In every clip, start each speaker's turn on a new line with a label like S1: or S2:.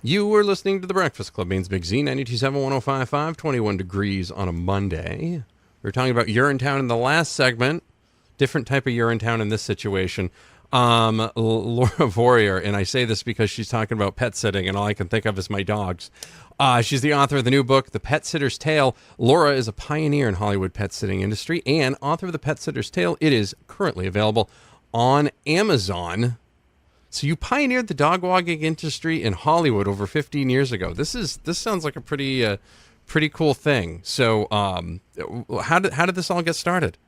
S1: You were listening to The Breakfast Club, Maine's Big Z, 92.7, 21 degrees on a Monday. We were talking about Urinetown in the last segment. Different type of Urinetown in this situation. Laura Vorreyer, and I say this because she's talking about pet sitting, and all I can think of is my dogs. She's the author of the new book, The Pet Sitter's Tale. Laura is a pioneer in Hollywood pet sitting industry and author of The Pet Sitter's Tale. It is currently available on Amazon. So you pioneered the dog walking industry in Hollywood over 15 years ago. This sounds like a pretty cool thing. So how did this all get started?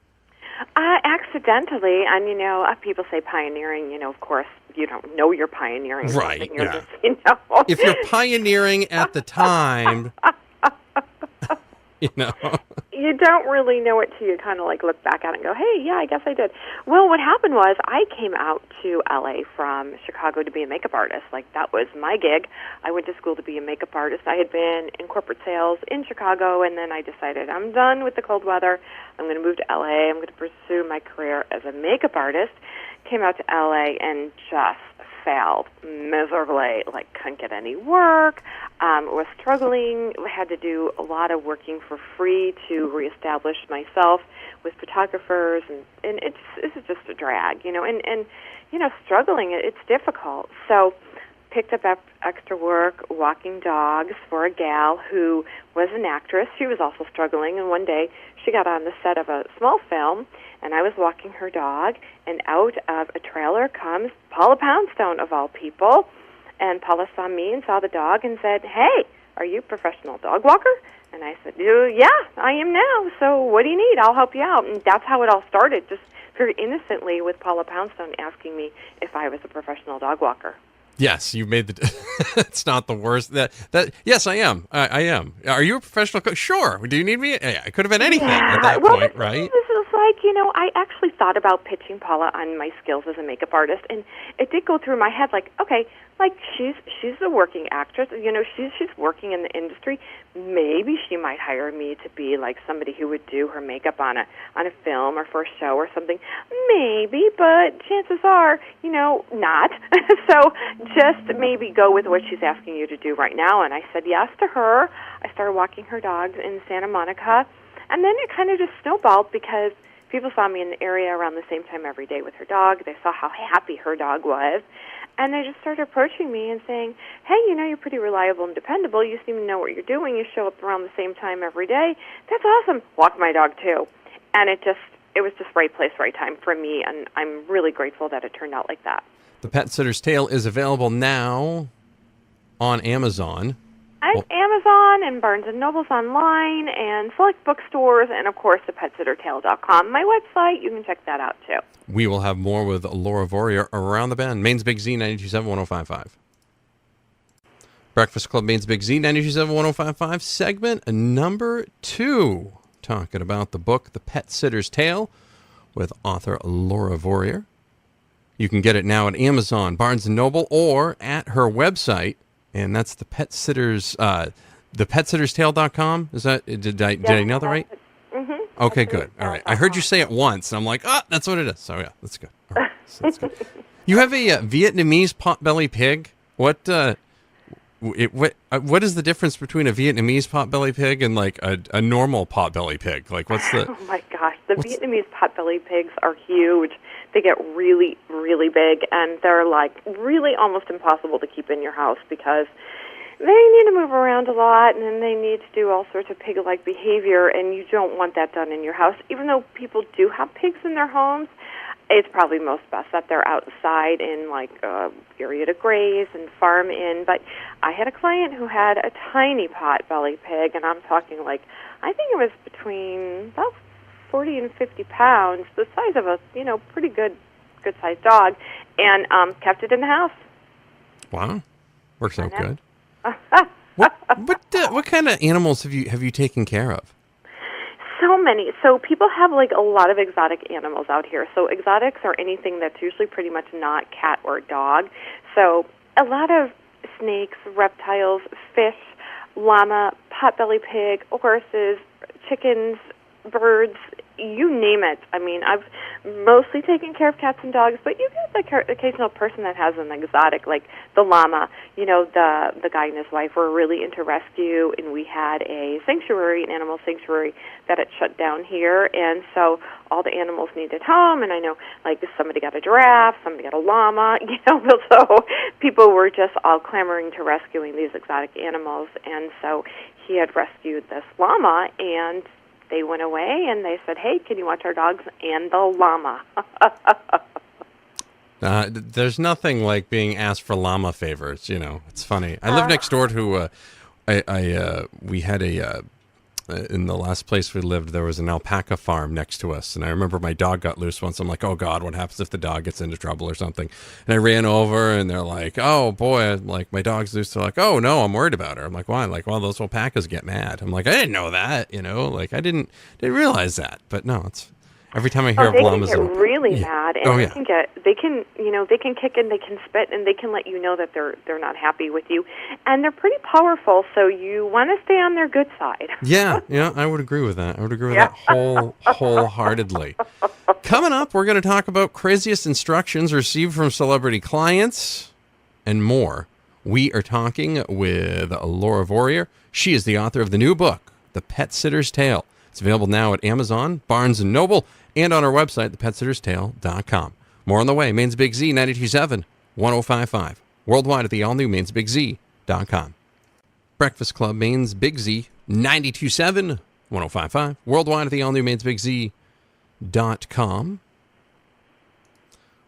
S2: Accidentally, and people say pioneering. Of course, you don't know you're pioneering
S1: right?
S2: Something. You're
S1: Yeah.
S2: just,
S1: If you're pioneering at the time,
S2: you don't really know it till you kind of look back at it and go, hey, yeah, I guess I did. Well, what happened was I came out to L.A. from Chicago to be a makeup artist. That was my gig. I went to school to be a makeup artist. I had been in corporate sales in Chicago, and then I decided I'm done with the cold weather. I'm going to move to L.A. I'm going to pursue my career as a makeup artist. Came out to L.A. and just failed miserably. Couldn't get any work. Was struggling. Had to do a lot of working for free to reestablish myself with photographers, and it's just a drag, and struggling. It's difficult. So picked up extra work walking dogs for a gal who was an actress. She was also struggling, and one day she got on the set of a small film, and I was walking her dog, and out of a trailer comes Paula Poundstone, of all people. And Paula saw me and saw the dog and said, hey, are you a professional dog walker? And I said, yeah, I am now. So what do you need? I'll help you out. And that's how it all started, just very innocently, with Paula Poundstone asking me if I was a professional dog walker.
S1: Yes, you made the. It's not the worst. Yes, I am. I am. Are you a professional coach? Sure. Do you need me? Yeah, I could have been anything at that point, right?
S2: This is I actually thought about pitching Paula on my skills as a makeup artist, and it did go through my head. Okay, she's a working actress. She's working in the industry. Maybe she might hire me to be somebody who would do her makeup on a film or for a show or something. Maybe, but chances are, not. So just maybe go with what she's asking you to do right now. And I said yes to her. I started walking her dogs in Santa Monica, and then it kind of just snowballed because people saw me in the area around the same time every day with her dog. They saw how happy her dog was. And they just started approaching me and saying, hey, you're pretty reliable and dependable. You seem to know what you're doing. You show up around the same time every day. That's awesome. Walk my dog, too. And it was just right place, right time for me. And I'm really grateful that it turned out like that.
S1: The Pet Sitter's Tale is available now on Amazon.
S2: Amazon and Barnes & Noble's online and select bookstores and, of course, thepetsittertale.com. My website, you can check that out, too.
S1: We will have more with Laura Vorreyer around the bend. Maine's Big Z, 92.7, 105.5. Breakfast Club, Maine's Big Z, 92.7, 105.5. Segment number 2, talking about the book, The Pet Sitter's Tale, with author Laura Vorreyer. You can get it now at Amazon, Barnes & Noble, or at her website, and that's the Pet Sitters, thepetsitterstale.com. Is that, did I nail that right?
S2: Mm-hmm.
S1: Okay, good. All right. I heard you say it once, and I'm like, that's what it is. So, yeah, that's good. All right. So that's good. You have a Vietnamese potbelly pig. What is the difference between a Vietnamese potbelly pig and, a normal potbelly pig? What's the...
S2: Oh, my gosh. The Vietnamese potbelly pigs are huge. They get really, really big, and they're, really almost impossible to keep in your house because they need to move around a lot, and then they need to do all sorts of pig-like behavior, and you don't want that done in your house. Even though people do have pigs in their homes, it's probably most best that they're outside in, area to graze and farm in. But I had a client who had a tiny potbelly pig, and I'm talking, I think it was between about 40 and 50 pounds, the size of a, pretty good-sized dog, and kept it in the house.
S1: Wow. Works out good. What kind of animals have you taken care of?
S2: So many. So people have a lot of exotic animals out here. So exotics are anything that's usually pretty much not cat or dog. So a lot of snakes, reptiles, fish, llama, potbelly pig, horses, chickens, birds, you name it. I mean, I've mostly taken care of cats and dogs, but you get the occasional person that has an exotic, like the llama. You know, the guy and his wife were really into rescue, and we had a sanctuary, an animal sanctuary, that had shut down here, and so all the animals needed home, and I know, like, somebody got a giraffe, somebody got a llama, you know, so people were just all clamoring to rescuing these exotic animals, and so he had rescued this llama, and they went away, and they said, hey, can you watch our dogs and the llama?
S1: There's nothing like being asked for llama favors, you know. It's funny. I live next door to, we had in the last place we lived, there was an alpaca farm next to us. And I remember my dog got loose once. I'm like, oh, God, what happens if the dog gets into trouble or something? And I ran over, and they're like, oh, boy, like, my dog's loose. They're like, oh, no, I'm worried about her. I'm like, why? Like, well, those alpacas get mad. I'm like, I didn't know that, you know? Like, I didn't realize that. But no, it's... Every time I hear of llamas,
S2: they can get really mad, and they can kick and they can spit, and they can let you know that they're not happy with you, and they're pretty powerful. So you want to stay on their good side.
S1: Yeah, I would agree with that. I would agree with that wholeheartedly. Coming up, we're going to talk about craziest instructions received from celebrity clients and more. We are talking with Laura Vorreyer. She is the author of the new book, The Pet Sitter's Tale. It's available now at Amazon, Barnes & Noble, and on our website, thepetsitterstale.com. More on the way. Maine's Big Z, 92.7, 105.5. Worldwide at the all-new mainsbigz.com. Breakfast Club, Maine's Big Z, 92.7, 105.5. Worldwide at the all-new mainsbigz.com.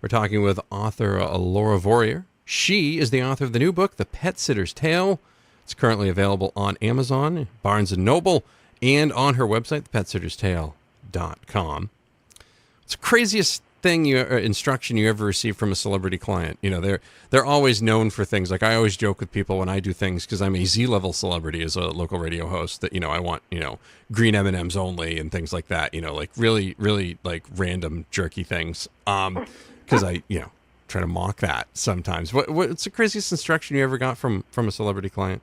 S1: We're talking with author Laura Vorreyer. She is the author of the new book, The Pet Sitter's Tale. It's currently available on Amazon, Barnes & Noble, and on her website, thepetsitterstale.com. It's the craziest thing instruction you ever received from a celebrity client. You know, they're always known for things. Like, I always joke with people when I do things, because I'm a Z-level celebrity as a local radio host, that, you know, I want, you know, green M&Ms only and things like that. You know, like really, really like random jerky things. Because I, you know, try to mock that sometimes. What's the craziest instruction you ever got from a celebrity client?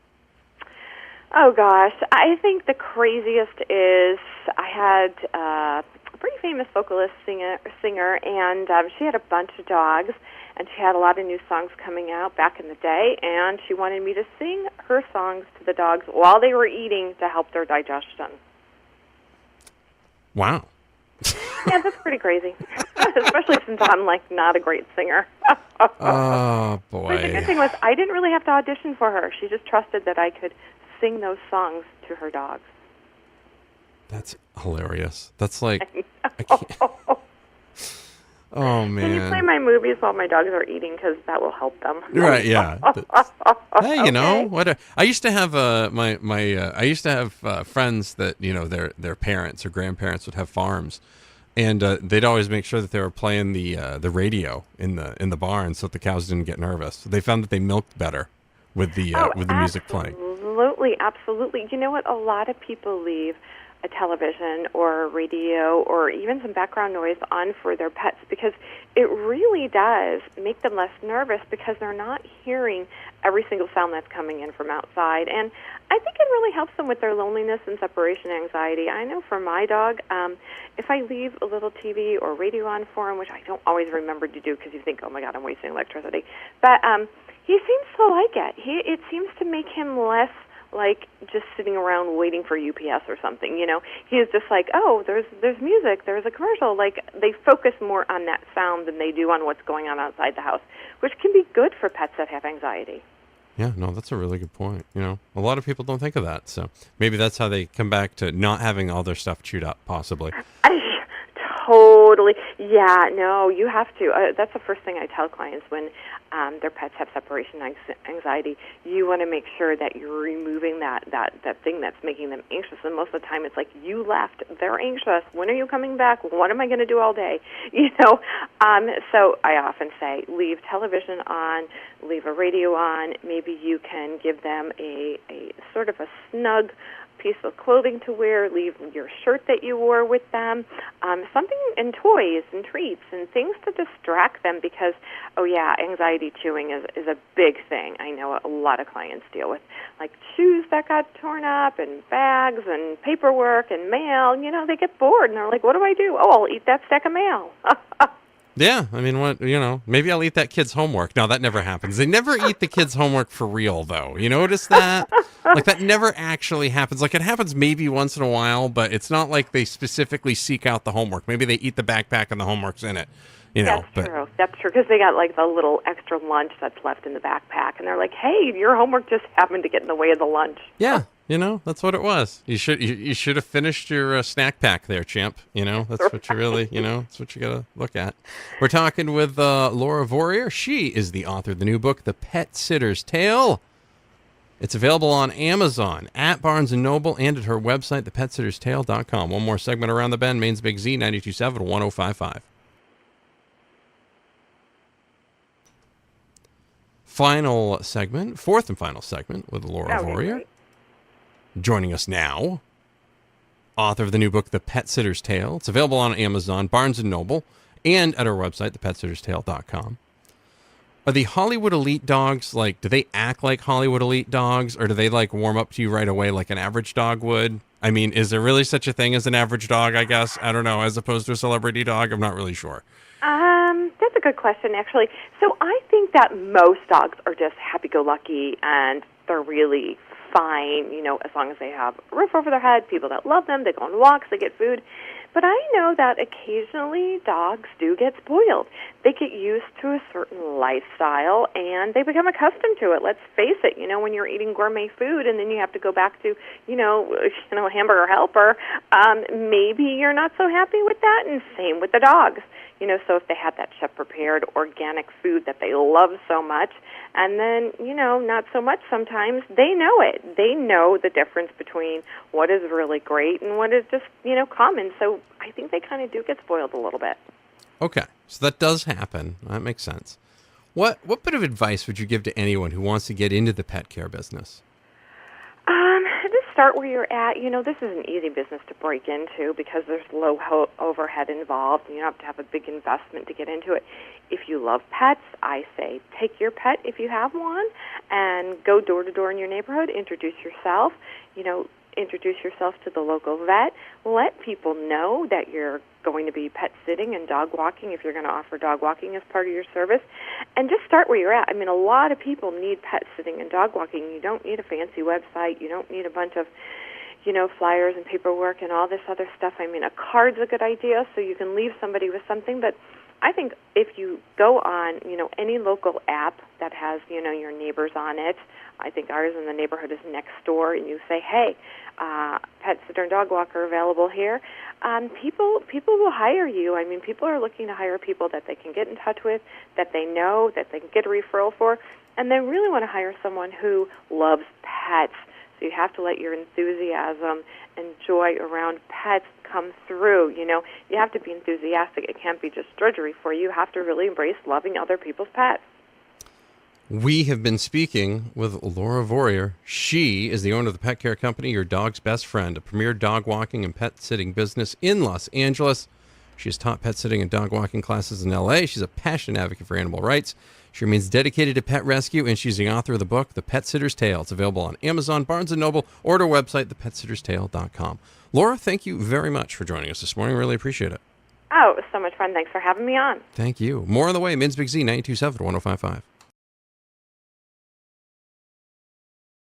S2: Oh, gosh. I think the craziest is I had a pretty famous vocalist singer, and she had a bunch of dogs, and she had a lot of new songs coming out back in the day, and she wanted me to sing her songs to the dogs while they were eating to help their digestion.
S1: Wow.
S2: Yeah, that's pretty crazy, especially since I'm, like, not a great singer.
S1: Oh, boy.
S2: But the good thing was I didn't really have to audition for her. She just trusted that I could sing those songs to her dogs.
S1: That's hilarious. That's like... I can't. Oh, man.
S2: Can you play my movies while my dogs are eating? Because that will help them.
S1: Right, yeah. Hey, you know, I used to have I used to have friends that, you know, their parents or grandparents would have farms, and they'd always make sure that they were playing the radio in the barn so that the cows didn't get nervous. They found that they milked better with the music playing.
S2: Absolutely. You know what? A lot of people leave a television or a radio or even some background noise on for their pets because it really does make them less nervous because they're not hearing every single sound that's coming in from outside. And I think it really helps them with their loneliness and separation anxiety. I know for my dog, if I leave a little TV or radio on for him, which I don't always remember to do because you think, oh my God, I'm wasting electricity, but he seems to like it. It seems to make him less like just sitting around waiting for UPS or something, you know. He's just like, oh, there's music, there's a commercial. Like, they focus more on that sound than they do on what's going on outside the house, which can be good for pets that have anxiety.
S1: Yeah, no, that's a really good point. You know, a lot of people don't think of that. So maybe that's how they come back to not having all their stuff chewed up, possibly.
S2: Totally. Yeah, no, you have to. That's the first thing I tell clients when their pets have separation anxiety. You want to make sure that you're removing that thing that's making them anxious. And most of the time it's like, you left, they're anxious. When are you coming back? What am I going to do all day? You know, so I often say, leave television on, leave a radio on. Maybe you can give them a sort of a snug piece of clothing to wear, leave your shirt that you wore with them, something and toys and treats and things to distract them because, oh yeah, anxiety chewing is a big thing. I know a lot of clients deal with, like shoes that got torn up and bags and paperwork and mail. You know, they get bored and they're like, what do I do? Oh, I'll eat that stack of mail.
S1: Yeah, I mean, maybe I'll eat that kid's homework. No, that never happens. They never eat the kid's homework for real, though. You notice that? Like, that never actually happens. Like, it happens maybe once in a while, but it's not like they specifically seek out the homework. Maybe they eat the backpack and the homework's in it.
S2: That's true. That's true, because they got, like, the little extra lunch that's left in the backpack, and they're like, hey, your homework just happened to get in the way of the lunch.
S1: Yeah. That's what it was. You should have finished your snack pack there, champ. That's right. What you really, that's what you got to look at. We're talking with Laura Vorreyer. She is the author of the new book, The Pet Sitter's Tale. It's available on Amazon, at Barnes & Noble, and at her website, thepetsitterstale.com. One more segment around the bend, Maine's Big Z, 92.7, 105.5. Final segment, fourth and final segment with Laura Vorreyer.
S2: Great.
S1: Joining us now, author of the new book, The Pet Sitter's Tale. It's available on Amazon, Barnes & Noble, and at our website, thepetsitterstale.com. Are the Hollywood Elite dogs, like, do they act like Hollywood Elite dogs, or do they, like, warm up to you right away like an average dog would? I mean, is there really such a thing as an average dog, I guess? I don't know, as opposed to a celebrity dog? I'm not really sure.
S2: That's a good question, actually. So I think that most dogs are just happy-go-lucky, and they're really fine, as long as they have a roof over their head, people that love them, they go on walks, they get food. But I know that occasionally dogs do get spoiled. They get used to a certain lifestyle, and they become accustomed to it. Let's face it, when you're eating gourmet food and then you have to go back to, hamburger helper, maybe you're not so happy with that, and same with the dogs. So if they had that chef-prepared organic food that they love so much, and then, not so much sometimes, they know it. They know the difference between what is really great and what is just, common. So I think they kind of do get spoiled a little bit.
S1: Okay, so that does happen. That makes sense. What bit of advice would you give to anyone who wants to get into the pet care business?
S2: Just start where you're at. This is an easy business to break into because there's low overhead involved, and you don't have to have a big investment to get into it. If you love pets, I say take your pet if you have one and go door to door in your neighborhood, introduce yourself, introduce yourself to the local vet. Let people know that you're going to be pet sitting and dog walking if you're going to offer dog walking as part of your service. And just start where you're at. I mean, a lot of people need pet sitting and dog walking. You don't need a fancy website. You don't need a bunch of, flyers and paperwork and all this other stuff. I mean, a card's a good idea so you can leave somebody with something. But I think if you go on, any local app that has, your neighbors on it, I think ours in the neighborhood is next door, and you say, hey, pet sitter and dog walker available here, people will hire you. I mean, people are looking to hire people that they can get in touch with, that they know, that they can get a referral for, and they really want to hire someone who loves pets. So you have to let your enthusiasm and joy around pets come through. You have to be enthusiastic. It can't be just drudgery for you. You have to really embrace loving other people's pets.
S1: We have been speaking with Laura Vorreyer. She is the owner of the pet care company, Your Dog's Best Friend, a premier dog walking and pet sitting business in Los Angeles. She has taught pet sitting and dog walking classes in L.A. She's a passionate advocate for animal rights. She remains dedicated to pet rescue, and she's the author of the book, The Pet Sitter's Tale. It's available on Amazon, Barnes & Noble, or at our website, thepetsitterstale.com. Laura, thank you very much for joining us this morning. Really appreciate it.
S2: Oh, it was so much fun. Thanks for having me on.
S1: Thank you. More on the way. Men's Big Z, 92.7, 105.5.